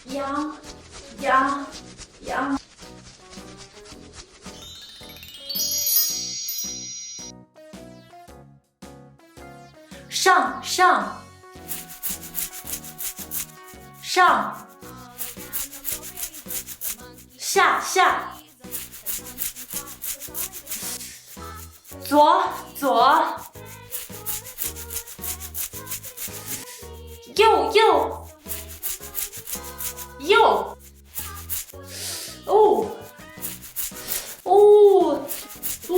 羊羊羊。上上上下下左左右右右哦哦哦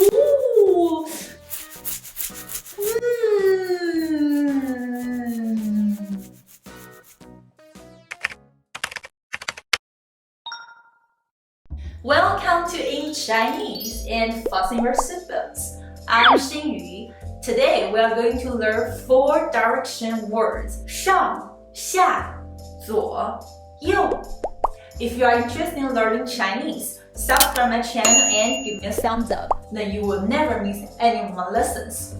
Welcome to In Chinese and Fasten Your Seatbelts. I'm Xinyu. Today we are going to learn 4 direction words: 上下左右. If you are interested in learning Chinese, subscribe my channel and give me a thumbs up. Then you will never miss any of my lessons.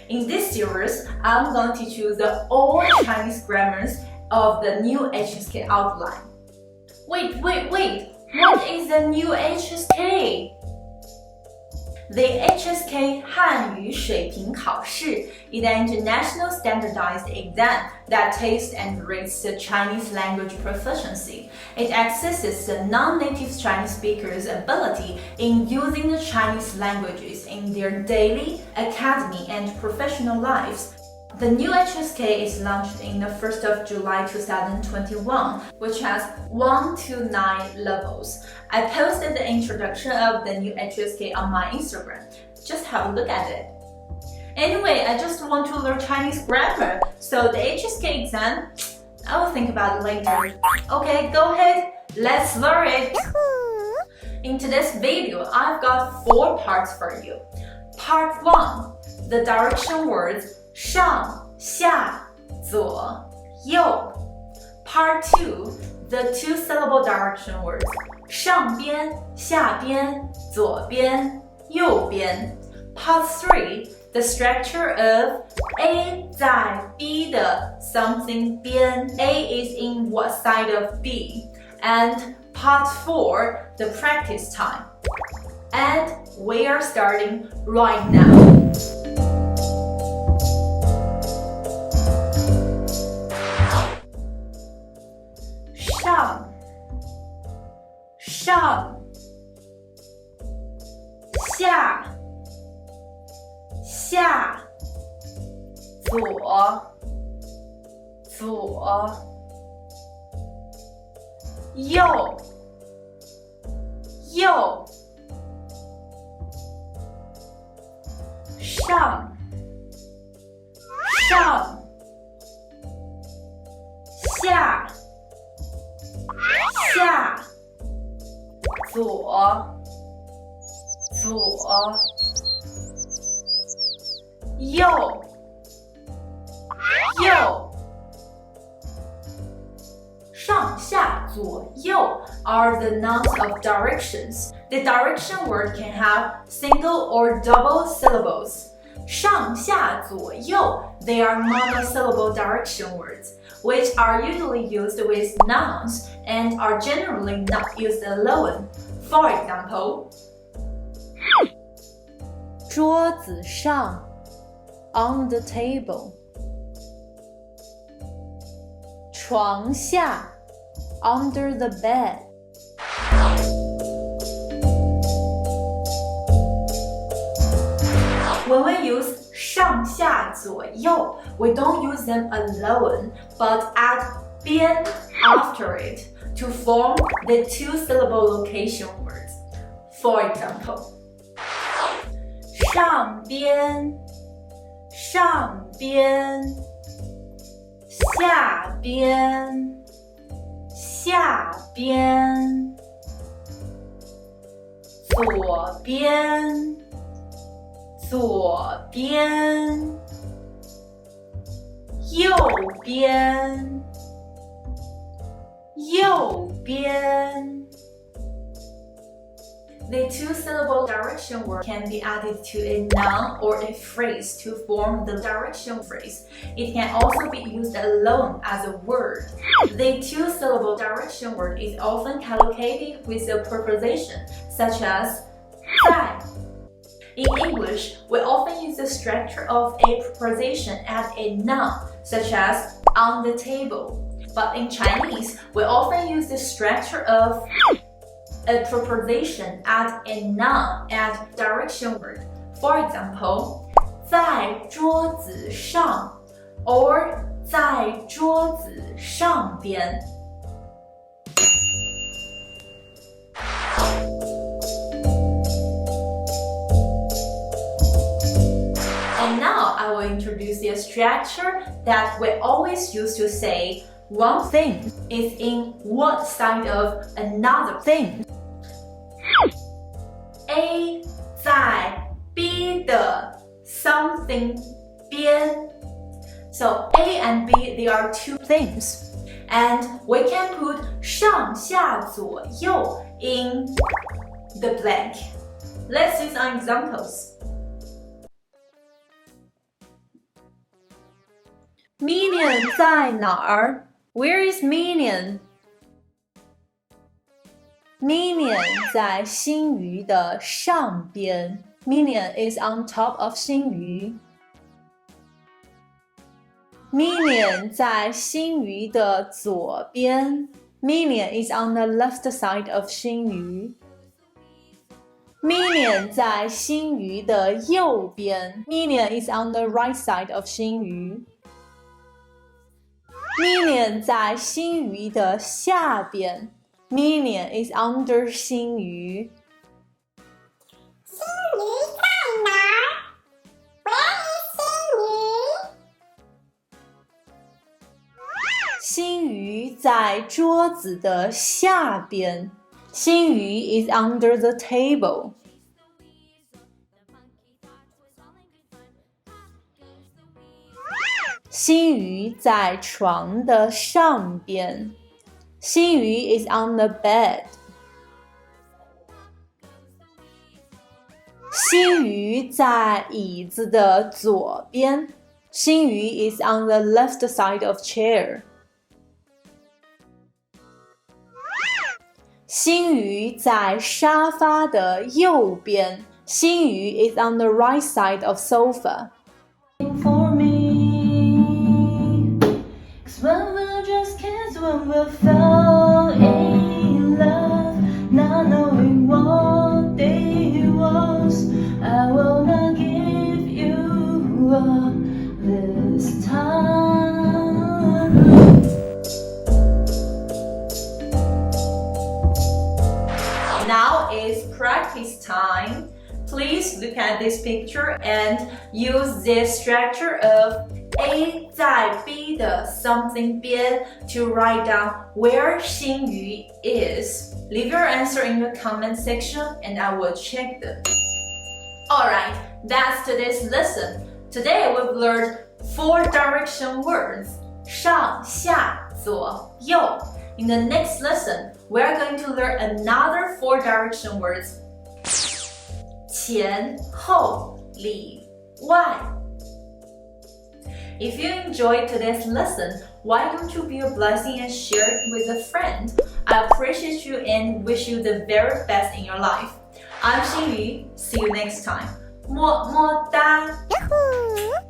In this series, I'm going to teach you the all Chinese grammars of the new HSK outline. Wait! What is the new HSK? The HSK 汉语水平考试 is an international standardized exam that tests and rates the Chinese language proficiency. It assesses the non-native Chinese speakers' ability in using the Chinese languages in their daily, academic, and professional lives. The new HSK is launched in the 1st of July 2021, which has 1 to 9 levels. I posted the introduction of the new HSK on my Instagram. Just have a look at it. Anyway, I just want to learn Chinese grammar, so the HSK exam, I will think about it later. Okay, go ahead, let's learn it. In today's video, I've got 4 parts for you. Part 1, the direction words 上下左右. Part 2, the 2-syllable direction words 上边下边左边右边. Part 3, the structure of A 在 B 的 something 边. A is in what side of B. And Part 4, the practice time. And we are starting right now. 上下下左右上下左右上下左右 are the nouns of directions. The direction word can have single or double syllables. 上下左右 they are monosyllable direction words, which are usually used with nouns and are generally not used alone. For example, 桌子上 on the table. 床下 under the bed. When we use 上下左右, we don't use them alone, but add 边 after it to form the 2-syllable location words. For example, 上边下边左边右边 The two-syllable direction word can be added to a noun or a phrase to form the direction phrase. It can also be used alone as a word. The two-syllable direction word is often collocated with a preposition, such as 在. In English, we often use the structure of a preposition as a noun, such as on the table. But in Chinese, we often use the structure of a preposition as a noun as direction word. For example, 在桌子上 or 在桌子上边。And now I will introduce the structure that we always use to say one thing is in what side of another thing. A 在 B 的 something 边. So A and B, they are two things. And we can put 上下左右 in the blank. Let's see some examples. Minion 在哪儿? Where is Minion? Minion 在新鱼的上边。Minion is on top of 新鱼。Minion 在新鱼的左边。Minion is on the left side of 新鱼。Minion 在新鱼的右边。Minion is on the right side of 新鱼。Minion 在新鱼的下边。Minion is under 新鱼。新鱼在哪儿 ？Where is 新鱼？新鱼在桌子的下边。新鱼 is under the table. 新鱼在床的上边。新鱼 is on the bed. 新鱼在椅子的左边。新鱼 is on the left side of chair. 新鱼在沙发的右边。新鱼 is on the right side of sofa. For me, 'cause when we're just kids, when we fell in love, not knowing what day it was, I will not give you up this time. Now is practice time. Please look at this picture and use the structure of A 在 B 的 something 边 to write down where Xinyu is. Leave your answer in the comment section and I will check them. Alright, that's today's lesson. Today we've learned 4 direction words. 上下左右. In the next lesson, we're going to learn another 4 direction words. 前后里外. If you enjoyed today's lesson, why don't you be a blessing and share it with a friend? I appreciate you and wish you the very best in your life. I'm Xinyu. See you next time. 么么哒. Yahoo!